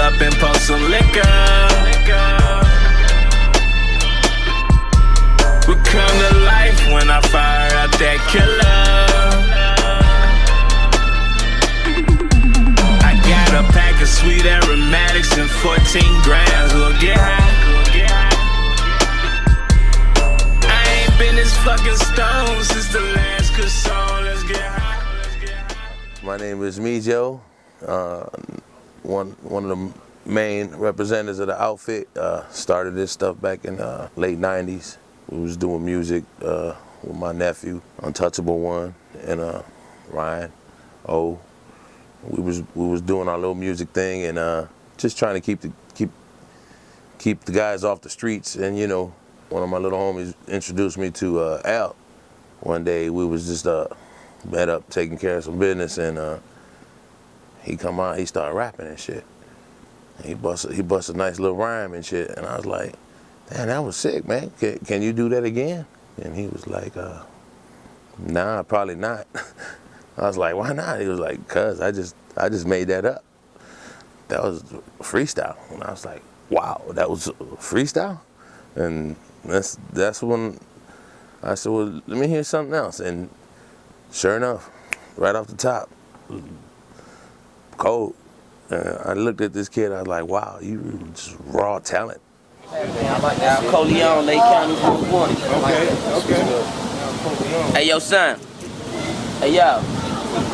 up and pour some liquor. We come to life when I fire up that killer. I got a pack of sweet aromatics and 14 grams. We'll get high. I ain't been this fucking stone since the last good song. Let's get high. My name is Mijo, one of the main representatives of the outfit. Started this stuff back in the late 90s. We was doing music with my nephew, Untouchable One, and Ryan O. We was doing our little music thing and just trying to keep the guys off the streets. And you know, one of my little homies introduced me to Al. One day we was just met up taking care of some business, and he come out, he started rapping and shit. He bust a nice little rhyme and shit, and I was like, damn, that was sick, man. Can you do that again? And he was like, nah, probably not. I was like, why not? He was like, cuz I just made that up. That was freestyle. And I was like, wow, that was freestyle? And that's when I said, well, let me hear something else. And sure enough, right off the top, cold. I looked at this kid, I was like, wow, you just raw talent. I like that. Koleon, Lake County, 120. Okay. Hey, yo, son. Hey, yo.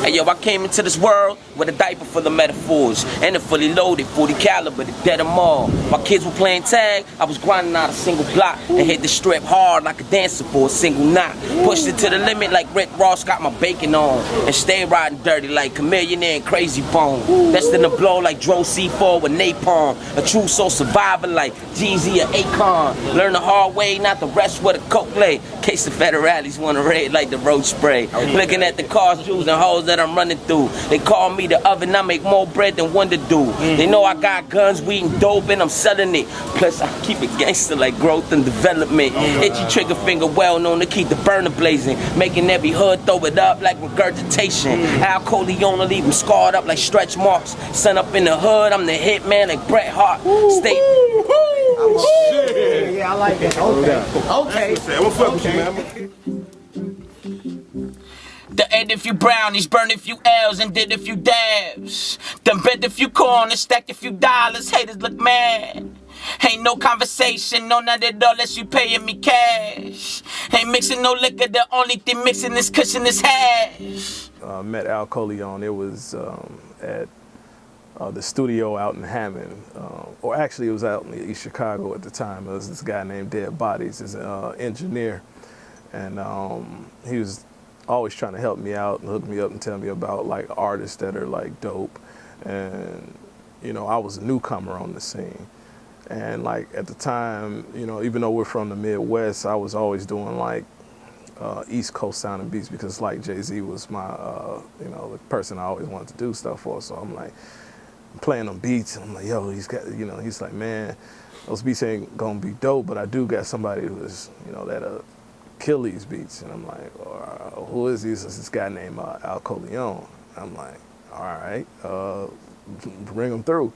Hey, yo, I came into this world with a diaper full of metaphors and a fully loaded 40 caliber to dead them all. While kids were playing tag, I was grinding out a single block and hit the strip hard like a dancer for a single knot. Pushed it to the limit like Rick Ross got my bacon on and stay riding dirty like Chameleon and Crazy Bone. Destined to blow like Dro C4 with napalm. A true soul survivor like Jeezy or Akon. Learn the hard way, not the rest with a coke lay. Case the federales wanna raid like the road spray. Looking at the cars, jewels, and hoes that I'm running through. They call me the oven, I make more bread than Wonder do. They know I got guns, weed, and dope, and I'm selling it. Plus, I keep it gangster like growth and development. Itchy trigger finger, well known to keep the burner blazing. Making every hood throw it up like regurgitation. Al Koleon will leave them scarred up like stretch marks. Sun up in the hood, I'm the hit man like Bret Hart. Stay. Yeah, I like that. Okay. I'm gonna fuck with you, man. The ate a few brownies, burned a few L's, and did a few dabs. Then bent a few corners, stacked a few dollars, haters look mad. Ain't no conversation, no none at all unless you paying me cash. Ain't mixing no liquor, the only thing mixing is cushion is hash. Met Al Koleon, it was at the studio out in Hammond, or actually it was out in East Chicago at the time. It was this guy named Dead Bodies, he's an engineer, and he was always trying to help me out and hook me up and tell me about like artists that are like dope. And you know, I was a newcomer on the scene, and like at the time, you know, even though we're from the Midwest, I was always doing like East Coast sounding beats because like Jay-Z was my you know, the person I always wanted to do stuff for. So I'm like playing them beats and I'm like, yo, he's got, you know, he's like, man, those beats ain't gonna be dope, but I do got somebody who's, you know, that kill these beats. And I'm like, who is he? It's this guy named Al Koleon. I'm like, all right, bring him through.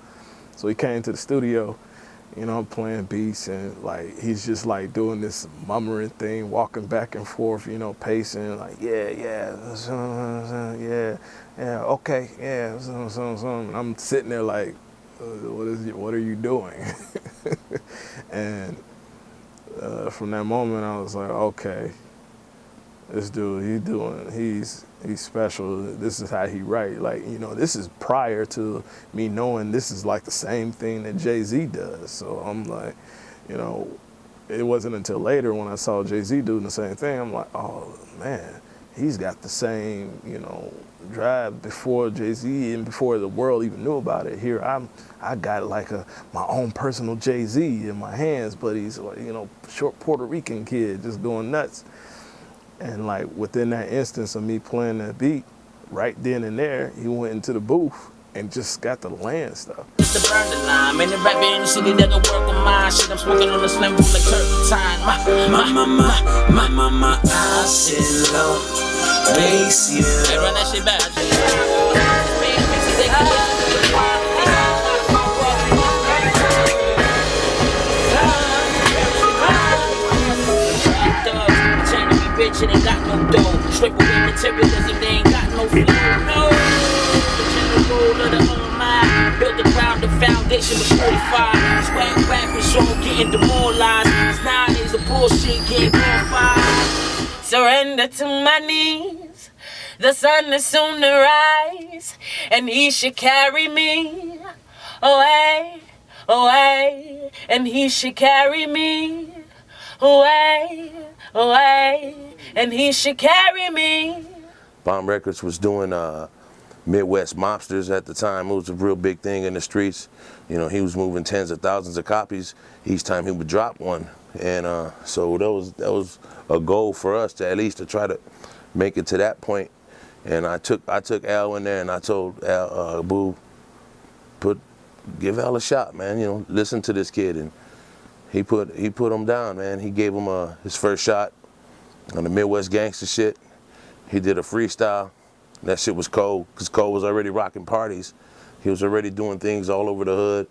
So he came to the studio, you know, I'm playing beats, and like he's just like doing this mummering thing, walking back and forth, you know, pacing, like yeah, okay, yeah. And I'm sitting there like, what are you doing? And from that moment, I was like, okay, this dude, he's special. This is how he write. Like, you know, this is prior to me knowing this is like the same thing that Jay-Z does. So I'm like, you know, it wasn't until later when I saw Jay-Z doing the same thing, I'm like, oh man, he's got the same, you know, drive before Jay-Z and before the world even knew about it. Here I got like my own personal Jay-Z in my hands, but he's like, you know, short Puerto Rican kid just going nuts. And like within that instance of me playing that beat, right then and there, he went into the booth and just got the land stuff. It's the burn the lime, and the rap in the city that don't work with mine. Shit, I'm smoking on the slim room like turpentine. My eyes sit low, face you. Hey, run that shit back. certified. Swag rappers all getting demoralized. Cause nowadays the bullshit getting glorified. Surrender to my knees. The sun is soon to rise, and he should carry me away, away, and he should carry me away, away, and he should carry me. Bomb Records was doing Midwest Mobsters at the time. It was a real big thing in the streets. You know, he was moving tens of thousands of copies each time he would drop one, and so that was a goal for us to at least to try to make it to that point. And I took Al in there and I told Al, Boo, give Al a shot, man. You know, listen to this kid, and he put him down, man. He gave him his first shot on the Midwest gangster shit. He did a freestyle. That shit was cold, because Cole was already rocking parties. He was already doing things all over the hood,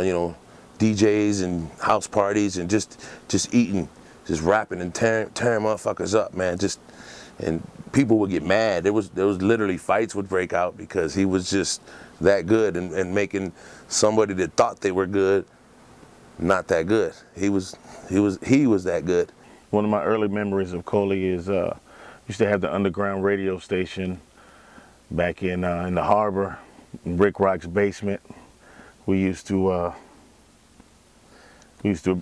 you know, DJs and house parties, and just eating, just rapping and tearing motherfuckers up, man. And people would get mad. There was literally fights would break out because he was just that good and making somebody that thought they were good not that good. He was that good. One of my early memories of Koley is used to have the underground radio station back in the harbor, in Rick Rock's basement. We used to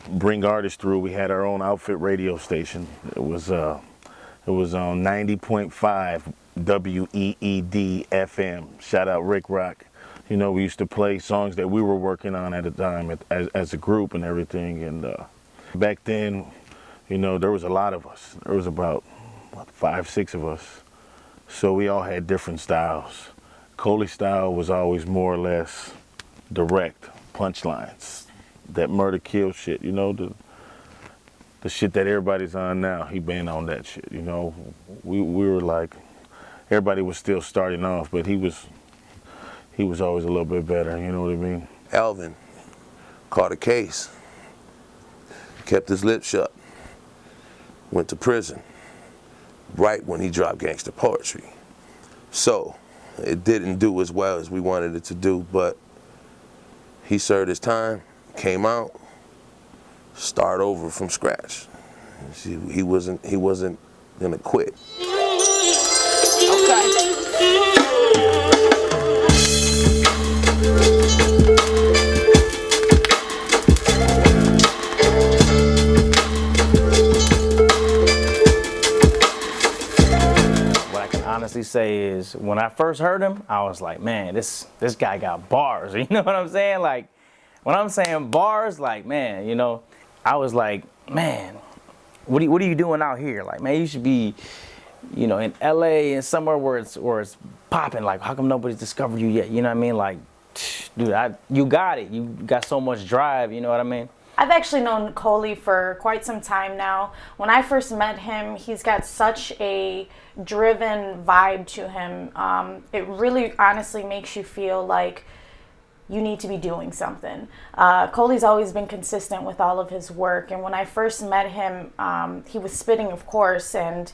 bring artists through. We had our own outfit radio station. It was on 90.5 WEED FM. Shout out Rick Rock. You know, we used to play songs that we were working on at the time as a group and everything. And back then, you know, there was a lot of us. There was about 5, 6 of us. So we all had different styles. Koley style was always more or less direct punchlines, that murder kill shit, you know, the shit that everybody's on now. He been on that shit, you know. We were like, everybody was still starting off, but he was always a little bit better, you know what I mean? Alvin caught a case, kept his lips shut, went to prison right when he dropped Gangsta Poetry. So it didn't do as well as we wanted it to do, but he served his time, came out, start over from scratch. See, he wasn't gonna quit. Okay. What I can honestly say is, when I first heard him, I was like, man, this guy got bars. You know what I'm saying? Like, when I'm saying bars, like, man, you know, I was like, man, what are you doing out here? Like, man, you should be, you know, in LA and somewhere where it's popping. Like, how come nobody's discovered you yet? You know what I mean? Like, dude, you got it. You got so much drive. You know what I mean? I've actually known Koley for quite some time now. When I first met him, he's got such a driven vibe to him. It really honestly makes you feel like you need to be doing something. Koley's always been consistent with all of his work, and when I first met him, he was spitting, of course, and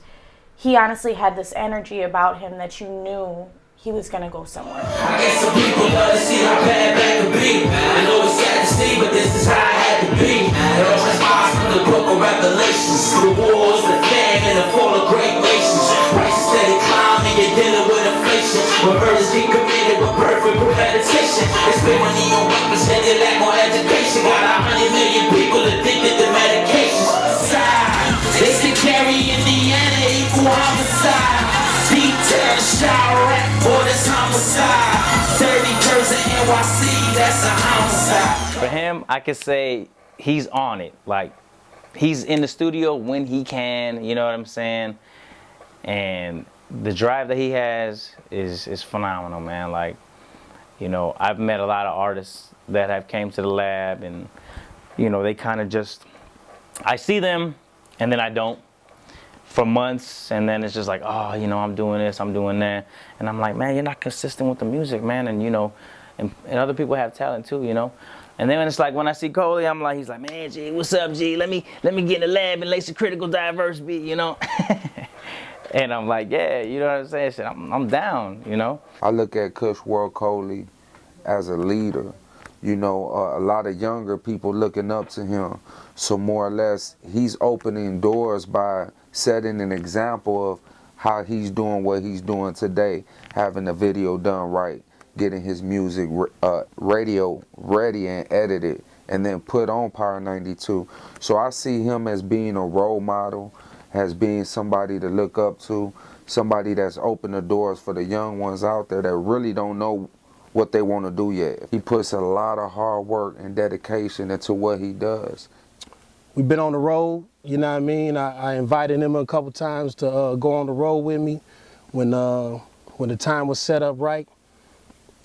he honestly had this energy about him that you knew he was gonna go somewhere. I guess some people love to see how bad back could be. I know it's sad to see, but this is how I had to be. It all transpires from the book of Revelations. The wars, the famine, and the fall of great nations. Prices steady climbing, you're dealing with inflation. When murders get committed with perfect premeditation. They spend money on weapons, and they lack more education. Got 100 million people addicted to medications. They still carry Indiana equal homicide. Detail the Chirac, boy, that's homicide. 30 birds in NYC, that's a homicide. For him, I could say he's on it. Like, he's in the studio when he can, you know what I'm saying? And the drive that he has is phenomenal, man. Like, you know, I've met a lot of artists that have came to the lab, and, you know, they kind of just, I see them and then I don't for months, and then it's just like, oh, you know, I'm doing this, I'm doing that, and I'm like, man, you're not consistent with the music, man. And you know, and other people have talent too, you know. And then it's like when I see Koley, I'm like, he's like, man, G, what's up, G? Let me get in the lab and lay some critical diverse beat, you know. And I'm like, yeah, you know what I'm saying? Shit, I'm down, you know. I look at Kushworldkoley as a leader, you know, a lot of younger people looking up to him. So more or less, he's opening doors by setting an example of how he's doing what he's doing today, having the video done right, getting his music radio ready and edited, and then put on Power 92. So I see him as being a role model, as being somebody to look up to, somebody that's opened the doors for the young ones out there that really don't know what they want to do yet. He puts a lot of hard work and dedication into what he does. We've been on the road, you know what I mean? I invited him a couple times to go on the road with me when the time was set up right.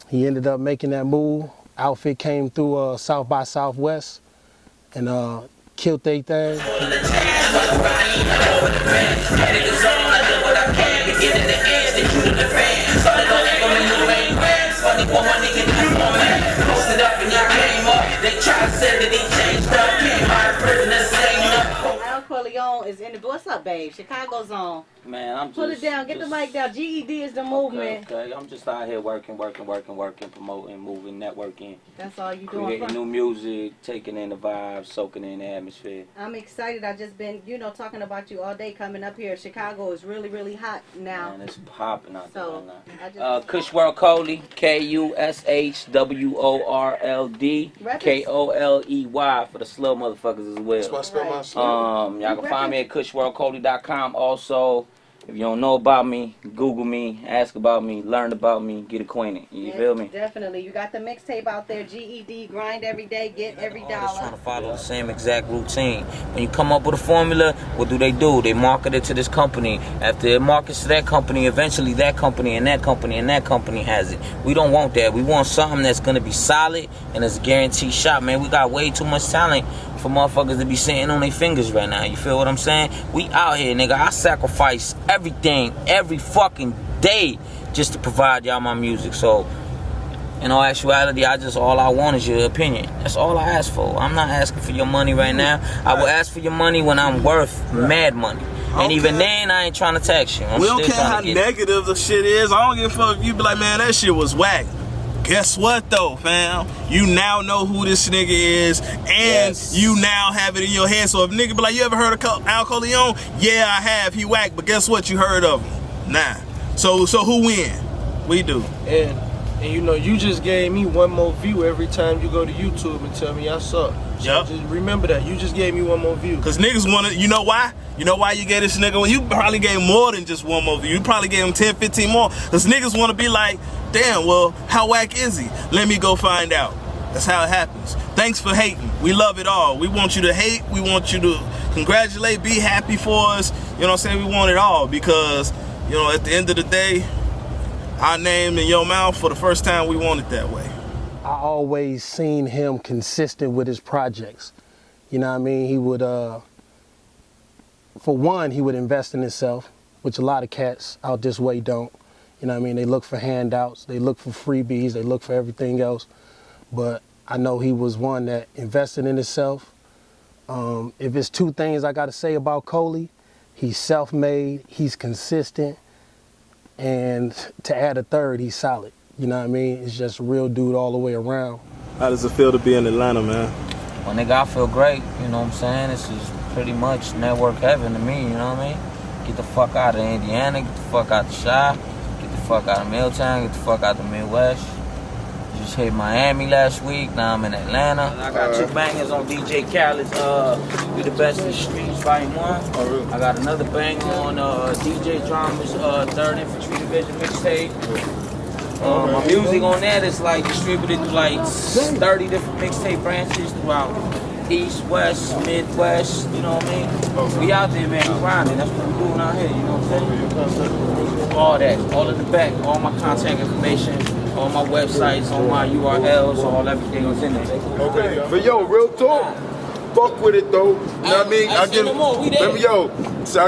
He ended up making that move. Outfit came through South by Southwest and killed they thing. Koleon is in the. What's up, babe? Chicago's on. Man, I'm just... Pull it down. Get the mic down. GED is the movement. Okay. I'm just out here working, promoting, moving, networking. That's all you doing. Creating new music, taking in the vibes, soaking in the atmosphere. I'm excited. I just been, you know, talking about you all day coming up here. Chicago is really, really hot now. Man, it's popping out there right now. Kushworldkoley, Kushworld, Koley for the slow motherfuckers as well. That's why I spell my slow. Y'all can find me at Kushworldkoley.com. Also, if you don't know about me, Google me, ask about me, learn about me, get acquainted. You feel me? Definitely. You got the mixtape out there, GED, grind every day, get every dollar. Trying to follow the same exact routine. When you come up with a formula, what do? They market it to this company. After it markets to that company, eventually that company and that company and that company has it. We don't want that. We want something that's going to be solid and it's a guaranteed shot, man. We got way too much talent for motherfuckers to be sitting on their fingers right now. You feel what I'm saying? We out here, nigga. I sacrifice everything, every fucking day just to provide y'all my music. So, in all actuality, all I want is your opinion. That's all I ask for. I'm not asking for your money right now. I will ask for your money when I'm worth mad money. And even then, I ain't trying to tax you. We don't care how negative the shit is. I don't give a fuck if you be like, man, that shit was whack. Guess what though, fam? You now know who this nigga is, and you now have it in your head. So if nigga be like, you ever heard of Al Koleon? Yeah, I have. He whack, but guess what? You heard of him? Nah. So who win? We do. And you know, you just gave me one more view every time you go to YouTube and tell me I suck. So just remember that. You just gave me one more view. Cause niggas wanna, you know why? You know why you gave this nigga? You probably gave more than just one more view. You probably gave him 10, 15 more. Cause niggas wanna be like, damn, well, how whack is he? Let me go find out. That's how it happens. Thanks for hating. We love it all. We want you to hate. We want you to congratulate, be happy for us. You know what I'm saying? We want it all because, you know, at the end of the day, our name in your mouth for the first time, we want it that way. I always seen him consistent with his projects. You know what I mean? He would, for one, he would invest in himself, which a lot of cats out this way don't. You know what I mean? They look for handouts, they look for freebies, they look for everything else. But I know he was one that invested in himself. If it's two things I got to say about Koley, he's self-made, he's consistent, and to add a third, he's solid. You know what I mean? It's just a real dude all the way around. How does it feel to be in Atlanta, man? Well, nigga, I feel great. You know what I'm saying? This is pretty much network heaven to me, you know what I mean? Get the fuck out of Indiana, get the fuck out the Chi, get the fuck out of Milltown, get the fuck out the Midwest. Just hit Miami last week, now I'm in Atlanta. I got two bangers on DJ Khaled's We the Best in the Streets, Volume 1. I got another bang on DJ Drama's 3rd Infantry Division mixtape. My music on that is like distributed through like 30 different mixtape branches throughout East, West, Midwest, you know what I mean? We out there, man, we grinding. That's what we're doing out here, you know what I'm saying? All that, all in the back, all my contact information, all my websites, all my URLs, all everything is in there. Okay, but yo, real talk. Fuck with it though. You know what I mean? I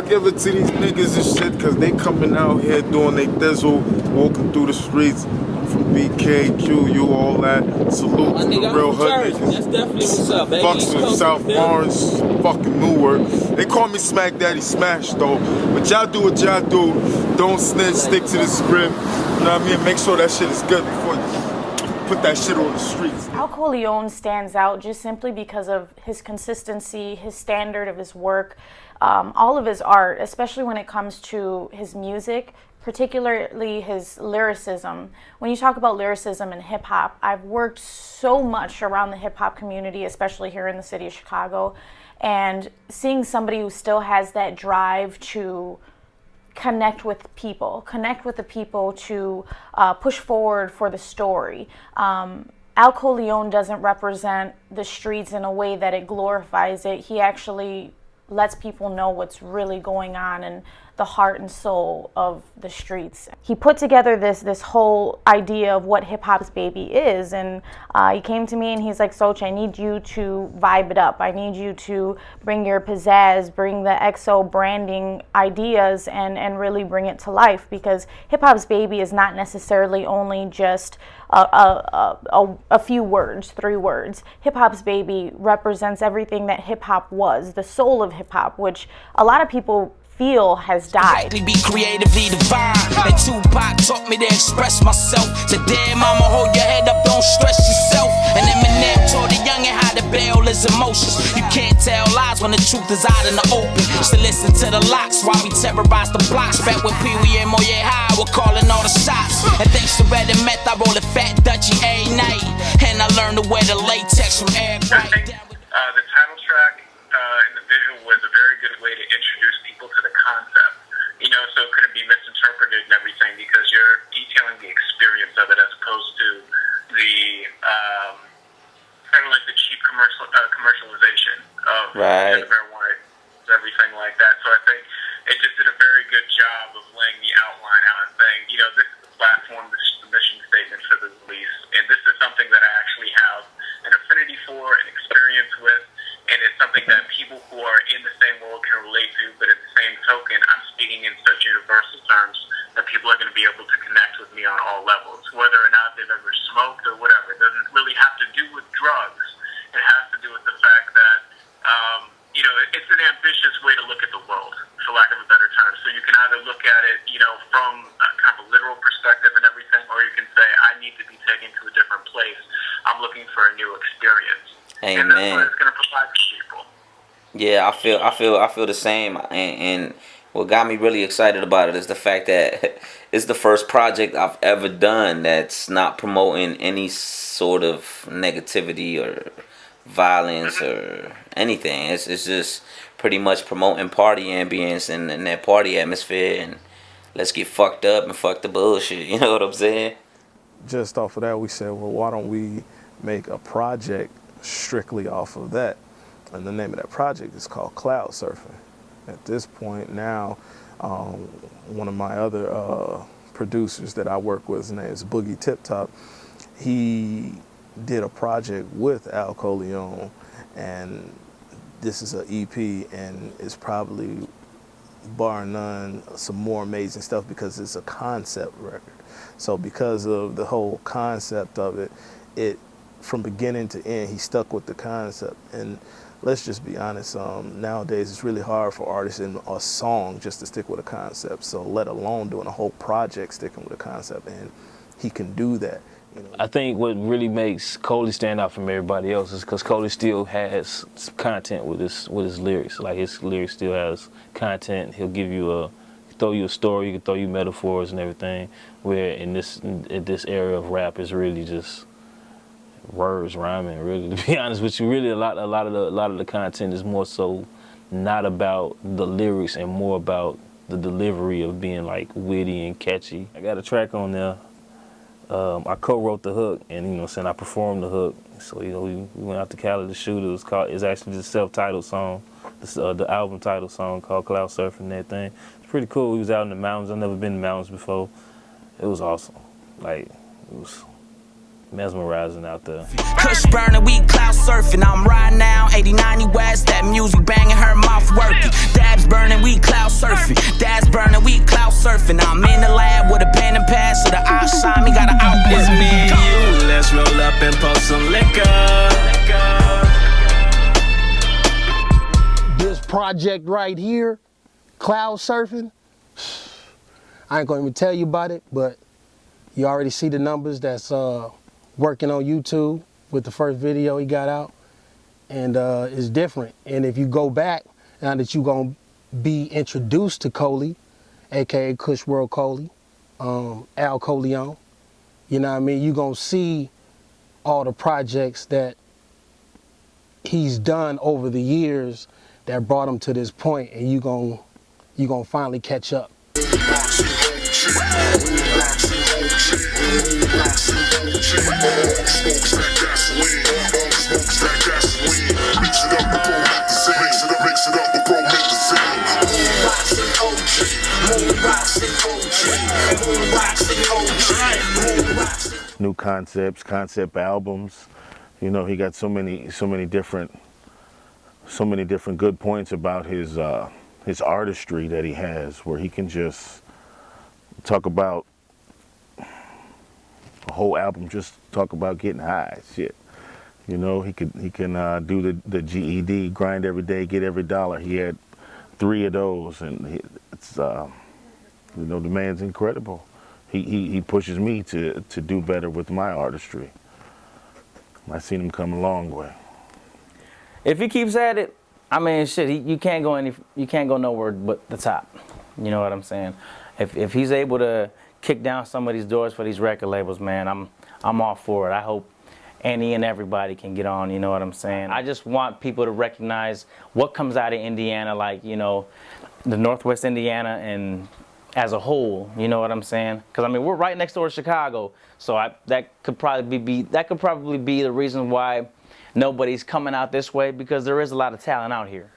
give it to these niggas and shit because they coming out here doing their thizzle, walking through the streets from BK, you, all that. Salute to the real hood niggas. That's definitely what's up, baby. Fucks with South Orange, fucking Newark. They call me Smack Daddy Smash though. But y'all do what y'all do. Don't snitch, stick to the script. You know what I mean? Make sure that shit is good before you. put that shit on the streets. Koleon stands out just simply because of his consistency, his standard of his work, all of his art, especially when it comes to his music, particularly his lyricism. When you talk about lyricism in hip hop, I've worked so much around the hip hop community, especially here in the city of Chicago, and seeing somebody who still has that drive to connect with the people to push forward for the story. Koleon doesn't represent the streets in a way that it glorifies it. He actually lets people know what's really going on in the heart and soul of the streets. He put together this whole idea of what hip hop's baby is, and he came to me and he's like, Soch, I need you to vibe it up. I need you to bring your pizzazz, bring the XO branding ideas and really bring it to life, because hip hop's baby is not necessarily only just a few words, 3 words. Hip hop's baby represents everything that hip hop was, the soul of hip hop, which a lot of people feel has died. Be creatively divine. And Tupac taught me to express myself. So damn, mama, hold your head up, don't stress yourself. And Eminem taught the youngin' how to bail his emotions. You can't tell lies when the truth is out in the open. So listen to the locks while we terrorize the blocks. Back when Pee Wee and Moye High were calling all the shots. And thanks to Red and Meth, I roll a fat Dutchie a night. And I learned to wear the latex from Air Bright. The title track and the visual was a very good way to introduce people to the concept, you know, so it couldn't be misinterpreted and everything, because you're detailing the experience of it as opposed to the kind of like the cheap commercialization of marijuana and everything like that. So I think it just did a very good job of laying the outline out and saying, you know, this is the platform, this is the mission statement for the release, and this is something that I actually have an affinity for, an experience with, and it's something that people who are in the same world can relate to, but at the same token, I'm speaking in such universal terms that people are going to be able to connect with me on all levels, whether or not they've ever smoked or whatever. It doesn't really have to do with drugs. It has to do with the fact that, you know, it's an ambitious way to look at the world, for lack of a better term. So you can either look at it, you know, from a kind of a literal perspective and everything, or you can say, I need to be taken to a different place. I'm looking for a new experience. Amen. And that's what it's going to provide for people. Yeah, I feel the same, and what got me really excited about it is the fact that it's the first project I've ever done that's not promoting any sort of negativity or violence or anything. It's just pretty much promoting party ambience and that party atmosphere, and let's get fucked up and fuck the bullshit. You know what I'm saying? Just off of that, we said, well, why don't we make a project strictly off of that? And the name of that project is called Cloud Surfin. At this point now, one of my other producers that I work with, his name is Boogie Tip Top, he did a project with Koleon, and this is an EP, and it's probably, bar none, some more amazing stuff because it's a concept record. So because of the whole concept of it from beginning to end, he stuck with the concept. And let's just be honest, nowadays it's really hard for artists in a song just to stick with a concept, so let alone doing a whole project sticking with a concept, and he can do that. You know? I think what really makes Koley stand out from everybody else is because Koley still has content with his lyrics. Like, his lyrics still has content. He'll give you throw you a story, he can throw you metaphors and everything, where in this area of rap is really just words rhyming, really, to be honest with you. Really, a lot of the content is more so not about the lyrics and more about the delivery of being like witty and catchy. I got a track on there. I co-wrote the hook, and you know, I performed the hook. So you know, we went out to Cali to shoot it. It's actually the self-titled song, the album title song called Cloud Surfin' and everything. It's pretty cool. We was out in the mountains. I've never been in the mountains before. It was awesome. Like, it was mesmerizing out there. Kush burning, we cloud surfing. I'm riding now, 80-90 West. That music banging, her mouth working. Dabs burning, we cloud surfing. Dabs burning, we cloud surfing. I'm in the lab with a pen and pad, so the outshine me got an output. It's me and you, let's roll up and post some liquor. This project right here, Cloud Surfin', I ain't gonna even tell you about it, but you already see the numbers that's working on YouTube with the first video he got out, and it's different. And if you go back, now that you're going to be introduced to Koley, aka Kushworldkoley, Al Koleon, you know what I mean? You're going to see all the projects that he's done over the years that brought him to this point, and you're going to finally catch up. New concepts, concept albums. You know, he got so many different good points about his artistry that he has, where he can just talk about a whole album, just talk about getting high, shit. You know, he can do the GED, grind every day, get every dollar. He had 3 of those, and it's you know, the man's incredible. He pushes me to do better with my artistry. I've seen him come a long way. If he keeps at it, I mean, shit, you can't go nowhere but the top. You know what I'm saying? If he's able to kick down some of these doors for these record labels, man, I'm all for it. I hope any and everybody can get on, you know what I'm saying? I just want people to recognize what comes out of Indiana, like, you know, the Northwest Indiana and as a whole, you know what I'm saying? Because I mean, we're right next door to Chicago, so that could probably be the reason why nobody's coming out this way, because there is a lot of talent out here.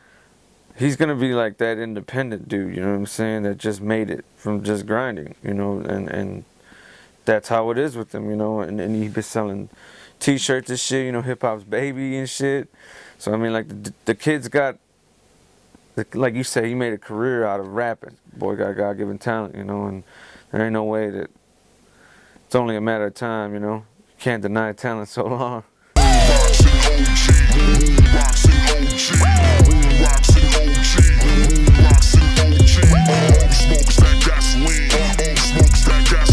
He's gonna be like that independent dude, you know what I'm saying, that just made it from just grinding, you know, and that's how it is with him, you know, and he's been selling t-shirts and shit, you know, hip-hop's baby and shit. So I mean, like, the kid's got, like you say, he made a career out of rapping. Boy got God-given talent, you know, and there ain't no way that it's only a matter of time, you know. You can't deny talent so long. Smokes that gasoline, smokes that gasoline.